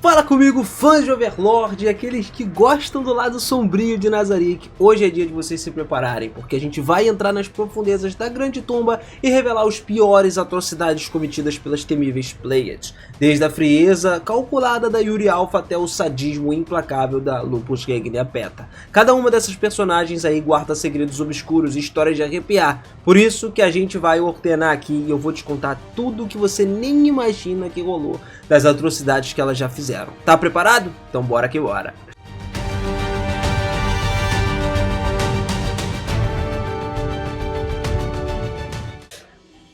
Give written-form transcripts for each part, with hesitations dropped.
Fala comigo, fãs de Overlord e aqueles que gostam do lado sombrio de Nazarick. Hoje é dia de vocês se prepararem, porque a gente vai entrar nas profundezas da Grande Tumba e revelar os piores atrocidades cometidas pelas temíveis Pleiades, desde a frieza calculada da Yuri Alpha até o sadismo implacável da Lupus Regniapeta. Cada uma dessas personagens aí guarda segredos obscuros e histórias de arrepiar, por isso que a gente vai ordenar aqui e eu vou te contar tudo o que você nem imagina que rolou das atrocidades que elas já fizeram. Tá preparado? Então bora que bora!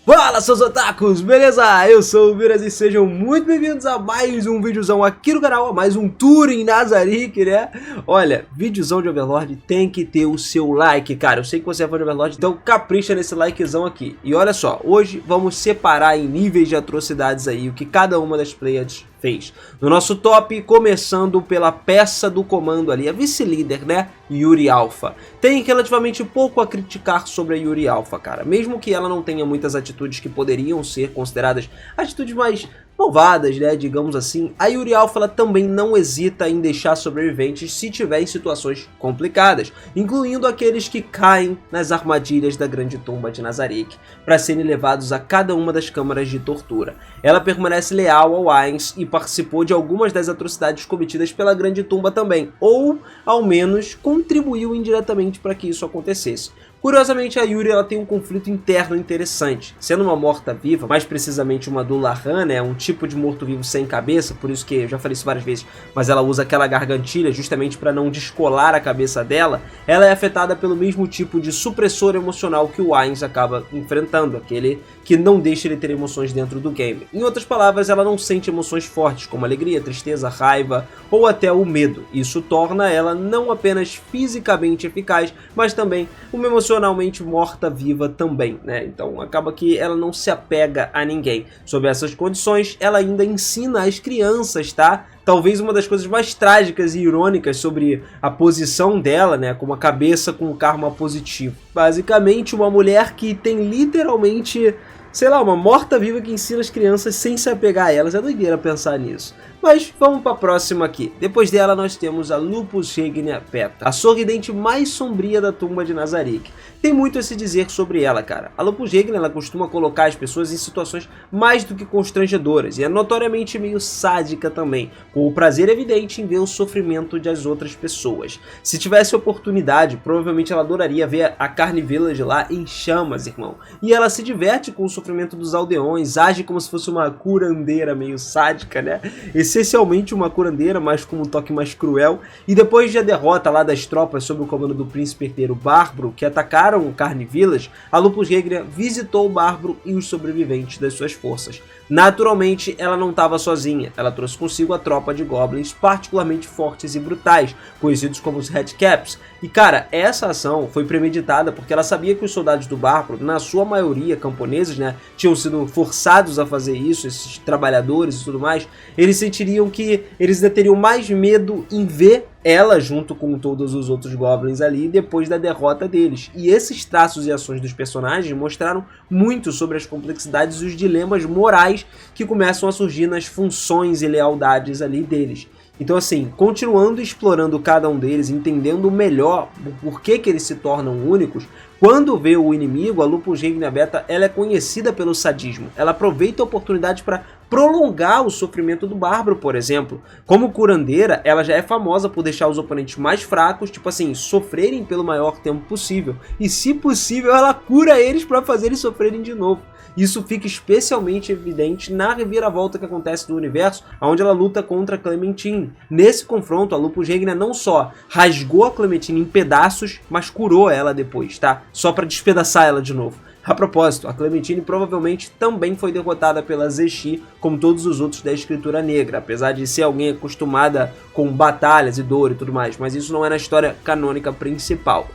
Fala, seus otakus! Beleza? Eu sou o Viras e sejam muito bem-vindos a mais um videozão aqui no canal, a mais um tour em Nazarick, né? Olha, videozão de Overlord tem que ter o seu like, cara. Eu sei que você é fã de Overlord, então capricha nesse likezão aqui. E olha só, hoje vamos separar em níveis de atrocidades aí o que cada uma das Pleiades fez. No nosso top, começando pela peça do comando ali, a vice-líder, né? Yuri Alpha. Tem relativamente pouco a criticar sobre a Yuri Alpha, cara. Mesmo que ela não tenha muitas atitudes que poderiam ser consideradas atitudes mais malvadas, né, digamos assim, a Yuri Alpha ela também não hesita em deixar sobreviventes se tiver em situações complicadas, incluindo aqueles que caem nas armadilhas da Grande Tumba de Nazarick, para serem levados a cada uma das câmaras de tortura. Ela permanece leal ao Ainz e participou de algumas das atrocidades cometidas pela Grande Tumba também, ou ao menos contribuiu indiretamente para que isso acontecesse. Curiosamente, a Yuri ela tem um conflito interno interessante. Sendo uma morta-viva, mais precisamente uma Dullahan, né, um tipo de morto-vivo sem cabeça, por isso que eu já falei isso várias vezes, mas ela usa aquela gargantilha justamente para não descolar a cabeça dela, ela é afetada pelo mesmo tipo de supressor emocional que o Ainz acaba enfrentando, aquele que não deixa ele ter emoções dentro do game. Em outras palavras, ela não sente emoções fortes, como alegria, tristeza, raiva ou até o medo. Isso torna ela não apenas fisicamente eficaz, mas também uma emocionalmente morta-viva também, né? Então acaba que ela não se apega a ninguém. Sob essas condições, ela ainda ensina as crianças, tá? Talvez uma das coisas mais trágicas e irônicas sobre a posição dela, né, como a cabeça com o karma positivo. Basicamente, uma mulher que tem literalmente, sei lá, uma morta-viva que ensina as crianças sem se apegar a elas. É doideira pensar nisso. Mas vamos para a próxima aqui. Depois dela nós temos a Lupus Regniapeta, a sorridente mais sombria da tumba de Nazarick. Tem muito a se dizer sobre ela, cara. A Lupus Regni ela costuma colocar as pessoas em situações mais do que constrangedoras e é notoriamente meio sádica também, com o prazer evidente em ver o sofrimento das outras pessoas. Se tivesse oportunidade, provavelmente ela adoraria ver a Carne Village lá em chamas, irmão. E ela se diverte com o sofrimento dos aldeões, age como se fosse uma curandeira meio sádica, né? Essencialmente uma curandeira, mas com um toque mais cruel. E depois da derrota lá das tropas sob o comando do príncipe herdeiro Bárbaro, que atacaram o Carne Village, a Lupus Regni visitou o Bárbaro e os sobreviventes das suas forças. Naturalmente, ela não estava sozinha, ela trouxe consigo a tropa de goblins particularmente fortes e brutais, conhecidos como os Redcaps. E cara, essa ação foi premeditada porque ela sabia que os soldados do Bárbaro, na sua maioria camponeses, né, tinham sido forçados a fazer isso, esses trabalhadores e tudo mais, eles sentiriam que eles ainda teriam mais medo em ver ela junto com todos os outros goblins ali depois da derrota deles. E esses traços e ações dos personagens mostraram muito sobre as complexidades e os dilemas morais que começam a surgir nas funções e lealdades ali deles. Então assim, continuando explorando cada um deles, entendendo melhor o porquê que eles se tornam únicos, quando vê o inimigo, a Lupus Regniapeta ela é conhecida pelo sadismo. Ela aproveita a oportunidade para prolongar o sofrimento do Bárbaro, por exemplo. Como curandeira, ela já é famosa por deixar os oponentes mais fracos, tipo assim, sofrerem pelo maior tempo possível. E se possível, ela cura eles para fazer eles sofrerem de novo. Isso fica especialmente evidente na reviravolta que acontece no universo, onde ela luta contra Clementine. Nesse confronto, a Lupus Regni não só rasgou a Clementine em pedaços, mas curou ela depois, tá? Só para despedaçar ela de novo. A propósito, a Clementine provavelmente também foi derrotada pela Zexi, como todos os outros da escritura negra, apesar de ser alguém acostumada com batalhas e dor e tudo mais, mas isso não é na história canônica principal.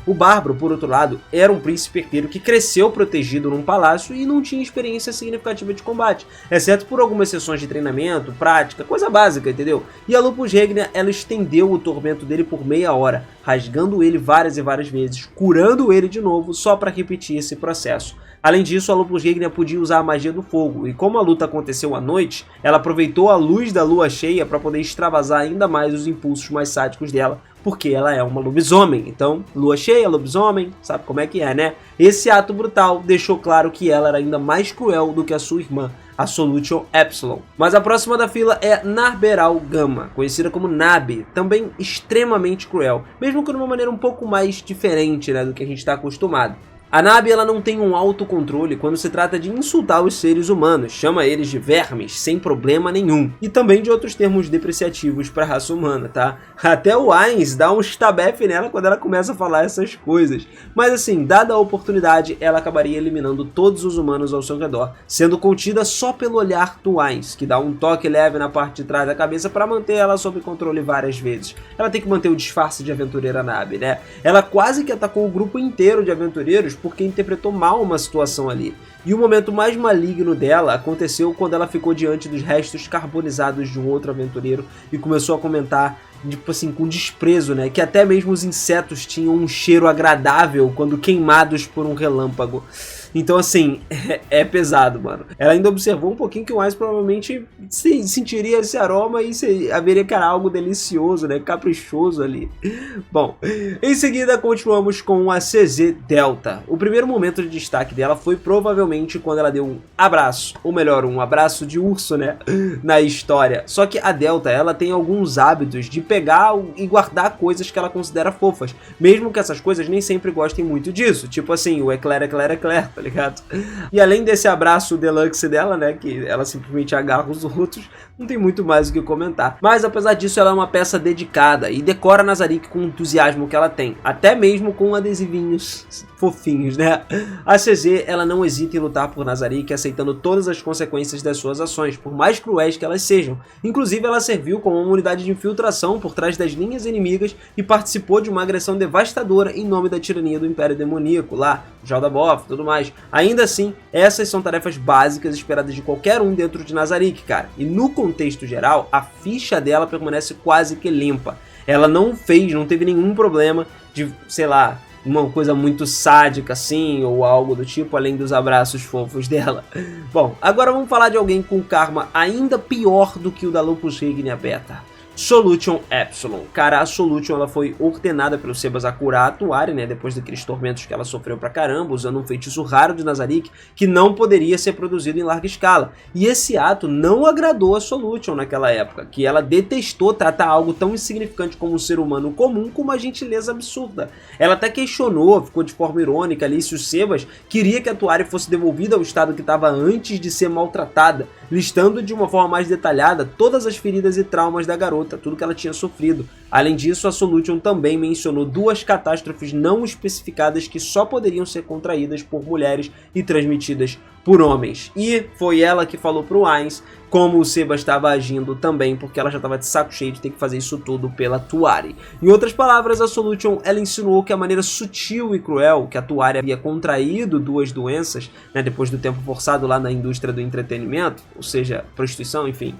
O Bárbaro, por outro lado, era um príncipe herdeiro que cresceu protegido num palácio e não tinha experiência significativa de combate, exceto por algumas sessões de treinamento, prática, coisa básica, entendeu? E a Lupus Regni, ela estendeu o tormento dele por meia hora, rasgando ele várias e várias vezes, curando ele de novo só para repetir esse processo. Além disso, a Lupus Regnia podia usar a magia do fogo, e como a luta aconteceu à noite, ela aproveitou a luz da lua cheia para poder extravasar ainda mais os impulsos mais sádicos dela, porque ela é uma lobisomem. Então, lua cheia, lobisomem, sabe como é que é, né? Esse ato brutal deixou claro que ela era ainda mais cruel do que a sua irmã, a Solution Epsilon. Mas a próxima da fila é Narberal Gama, conhecida como Nabi, também extremamente cruel, mesmo que de uma maneira um pouco mais diferente, né, do que a gente está acostumado. A Nabi, ela não tem um autocontrole quando se trata de insultar os seres humanos, chama eles de vermes sem problema nenhum, e também de outros termos depreciativos para a raça humana, tá? Até o Ainz dá um estabefe nela quando ela começa a falar essas coisas, mas assim, dada a oportunidade, ela acabaria eliminando todos os humanos ao seu redor, sendo contida só pelo olhar do Ainz, que dá um toque leve na parte de trás da cabeça para manter ela sob controle várias vezes. Ela tem que manter o disfarce de aventureira Nabi, né? Ela quase que atacou o grupo inteiro de aventureiros porque interpretou mal uma situação ali. E o momento mais maligno dela aconteceu quando ela ficou diante dos restos carbonizados de um outro aventureiro e começou a comentar, tipo assim, com desprezo, né, que até mesmo os insetos tinham um cheiro agradável quando queimados por um relâmpago. Então, assim, é pesado, mano. Ela ainda observou um pouquinho que o Ainz provavelmente sentiria esse aroma e haveria, cara, algo delicioso, né? Caprichoso ali. Bom, em seguida continuamos com a CZ Delta. O primeiro momento de destaque dela foi provavelmente quando ela deu um abraço, ou melhor, um abraço de urso, né? Na história. Só que a Delta, ela tem alguns hábitos de pegar e guardar coisas que ela considera fofas, mesmo que essas coisas nem sempre gostem muito disso. Tipo assim, o eclair, tá ligado? E além desse abraço deluxe dela, né, que ela simplesmente agarra os outros, não tem muito mais o que comentar. Mas apesar disso, ela é uma peça dedicada e decora Nazarick com o entusiasmo que ela tem, até mesmo com adesivinhos fofinhos, né? A CZ, ela não hesita em lutar por Nazarick, aceitando todas as consequências das suas ações, por mais cruéis que elas sejam. Inclusive, ela serviu como uma unidade de infiltração por trás das linhas inimigas e participou de uma agressão devastadora em nome da tirania do Império Demoníaco, lá, Jaldabaoth e tudo mais. Ainda assim, essas são tarefas básicas esperadas de qualquer um dentro de Nazarick, cara. E no contexto geral, a ficha dela permanece quase que limpa. Ela não teve nenhum problema de, sei lá, uma coisa muito sádica assim, ou algo do tipo, além dos abraços fofos dela. Bom, agora vamos falar de alguém com karma ainda pior do que o da Lupus Regnia Beta. Solution Epsilon. Cara, a Solution, ela foi ordenada pelo Sebas a curar a Tuari, né, depois daqueles tormentos que ela sofreu pra caramba, usando um feitiço raro de Nazarick, que não poderia ser produzido em larga escala. E esse ato não agradou a Solution naquela época, que ela detestou tratar algo tão insignificante como um ser humano comum com uma gentileza absurda. Ela até questionou, ficou de forma irônica ali, se o Sebas queria que a Tuari fosse devolvida ao estado que estava antes de ser maltratada, listando de uma forma mais detalhada todas as feridas e traumas da garota, tudo que ela tinha sofrido. Além disso, a Solution também mencionou duas catástrofes não especificadas que só poderiam ser contraídas por mulheres e transmitidas por homens. E foi ela que falou pro Ainz como o Sebas estava agindo também, porque ela já estava de saco cheio de ter que fazer isso tudo pela Tuari. Em outras palavras, a Solution, ela insinuou que a maneira sutil e cruel que a Tuari havia contraído duas doenças, né, depois do tempo forçado lá na indústria do entretenimento, ou seja, prostituição, enfim.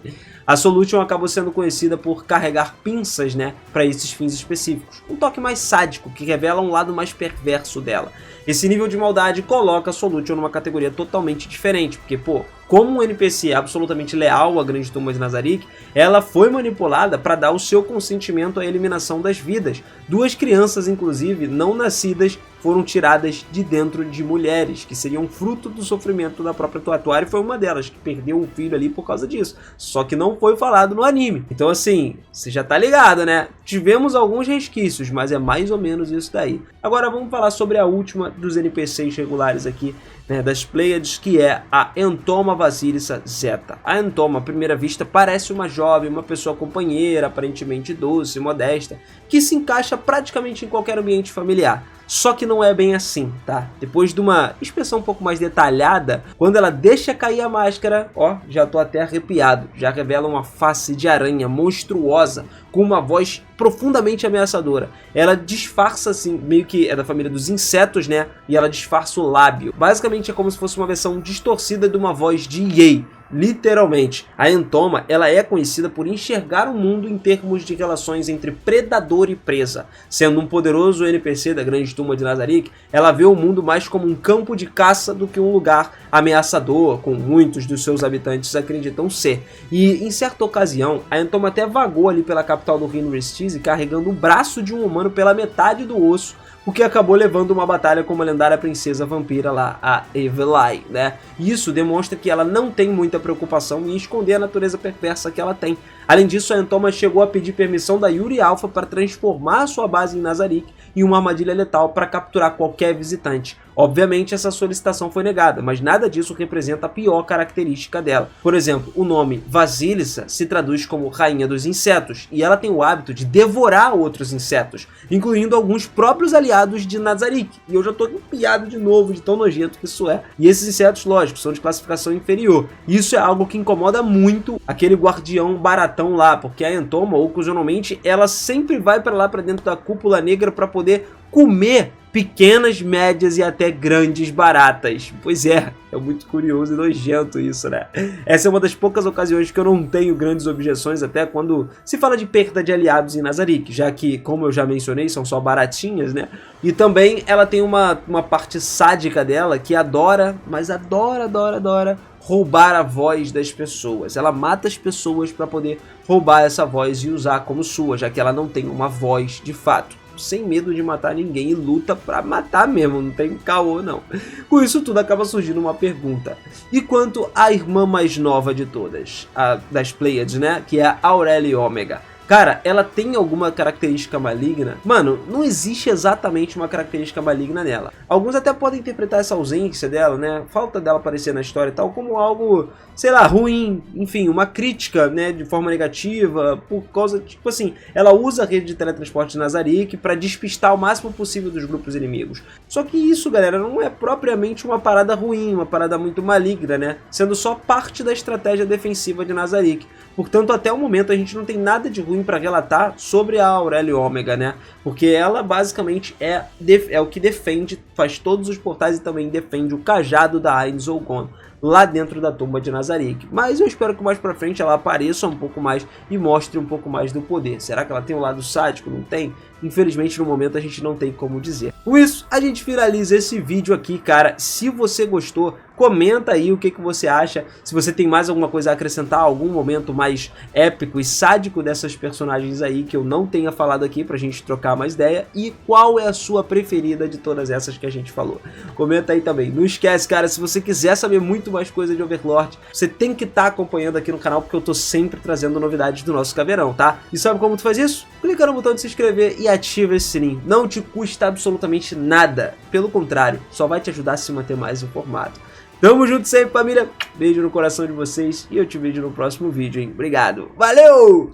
A Solution acabou sendo conhecida por carregar pinças, né, para esses fins específicos. Um toque mais sádico, que revela um lado mais perverso dela. Esse nível de maldade coloca a Solution numa categoria totalmente diferente, porque, pô, como um NPC absolutamente leal à Grande Tumba de Nazarick, ela foi manipulada para dar o seu consentimento à eliminação das vidas. Duas crianças, inclusive, não nascidas, foram tiradas de dentro de mulheres, que seriam fruto do sofrimento da própria Tuari, e foi uma delas que perdeu um filho ali por causa disso. Só que não foi falado no anime. Então, assim, você já tá ligado, né? Tivemos alguns resquícios, mas é mais ou menos isso daí. Agora vamos falar sobre a última dos NPCs regulares aqui, né, das Pleiades, que é a Entoma Vasilissa Zeta. A Entoma, à primeira vista, parece uma jovem, uma pessoa companheira, aparentemente doce, modesta, que se encaixa praticamente em qualquer ambiente familiar. Só que não é bem assim, tá? Depois de uma inspeção um pouco mais detalhada, quando ela deixa cair a máscara, ó, já tô até arrepiado, já revela uma face de aranha monstruosa, com uma voz profundamente ameaçadora. Ela disfarça assim, meio que é da família dos insetos, né? E ela disfarça o lábio. Basicamente é como se fosse uma versão distorcida de uma voz de Yei. literalmente. A Entoma, ela é conhecida por enxergar o mundo em termos de relações entre predador e presa. Sendo um poderoso NPC da Grande Tumba de Nazarick, ela vê o mundo mais como um campo de caça do que um lugar ameaçador, como muitos dos seus habitantes acreditam ser. E em certa ocasião, a Entoma até vagou ali pela capital do reino Restize carregando o braço de um humano pela metade do osso, o que acabou levando uma batalha com uma lendária princesa vampira lá, a Evelyn, né? Isso demonstra que ela não tem muita preocupação em esconder a natureza perversa que ela tem. Além disso, a Entoma chegou a pedir permissão da Yuri Alpha para transformar a sua base em Nazarick em uma armadilha letal para capturar qualquer visitante. Obviamente essa solicitação foi negada, mas nada disso representa a pior característica dela. Por exemplo, o nome Vasilissa se traduz como Rainha dos Insetos, e ela tem o hábito de devorar outros insetos, incluindo alguns próprios aliados de Nazarick. E eu já tô arrepiado de novo de tão nojento que isso é. E esses insetos, lógico, são de classificação inferior. Isso é algo que incomoda muito aquele guardião baratão lá, porque a Entoma, ocasionalmente, ela sempre vai para lá para dentro da cúpula negra para poder comer pequenas, médias e até grandes baratas. Pois é muito curioso e nojento isso, né? Essa é uma das poucas ocasiões que eu não tenho grandes objeções, até quando se fala de perda de aliados em Nazarick, já que, como eu já mencionei, são só baratinhas, né? E também ela tem uma parte sádica dela que adora, mas adora roubar a voz das pessoas. Ela mata as pessoas para poder roubar essa voz e usar como sua, já que ela não tem uma voz de fato. Sem medo de matar ninguém e luta pra matar mesmo, não tem caô não. Com isso tudo acaba surgindo uma pergunta. E quanto à irmã mais nova de todas, a das Pleiades, né, que é a Aurelie Ômega? Cara, ela tem alguma característica maligna? Mano, não existe exatamente uma característica maligna nela. Alguns até podem interpretar essa ausência dela, né, falta dela aparecer na história e tal, como algo, sei lá, ruim, enfim, uma crítica, né, de forma negativa, por causa, tipo assim, ela usa a rede de teletransporte de Nazarick pra despistar o máximo possível dos grupos inimigos. Só que isso, galera, não é propriamente uma parada ruim, uma parada muito maligna, né, sendo só parte da estratégia defensiva de Nazarick. Portanto, até o momento a gente não tem nada de ruim para relatar sobre a Aurelie Ômega, né? Porque ela basicamente é o que defende, faz todos os portais e também defende o cajado da Ainz Oogon lá dentro da tumba de Nazarick. Mas eu espero que mais pra frente ela apareça um pouco mais e mostre um pouco mais do poder. Será que ela tem um lado sádico? Não tem? Infelizmente no momento a gente não tem como dizer. Com isso, a gente finaliza esse vídeo aqui, cara. Se você gostou, comenta aí o que você acha. Se você tem mais alguma coisa a acrescentar, algum momento mais épico e sádico dessas personagens aí que eu não tenha falado aqui pra gente trocar mais ideia. E qual é a sua preferida de todas essas que a gente falou? Comenta aí também. Não esquece, cara, se você quiser saber muito mais coisa de Overlord, você tem que estar acompanhando aqui no canal, porque eu tô sempre trazendo novidades do nosso caveirão, tá? E sabe como tu faz isso? Clica no botão de se inscrever e ativa esse sininho. Não te custa absolutamente nada. Pelo contrário, só vai te ajudar a se manter mais informado. Tamo junto sempre, família. Beijo no coração de vocês e eu te vejo no próximo vídeo, hein? Obrigado. Valeu!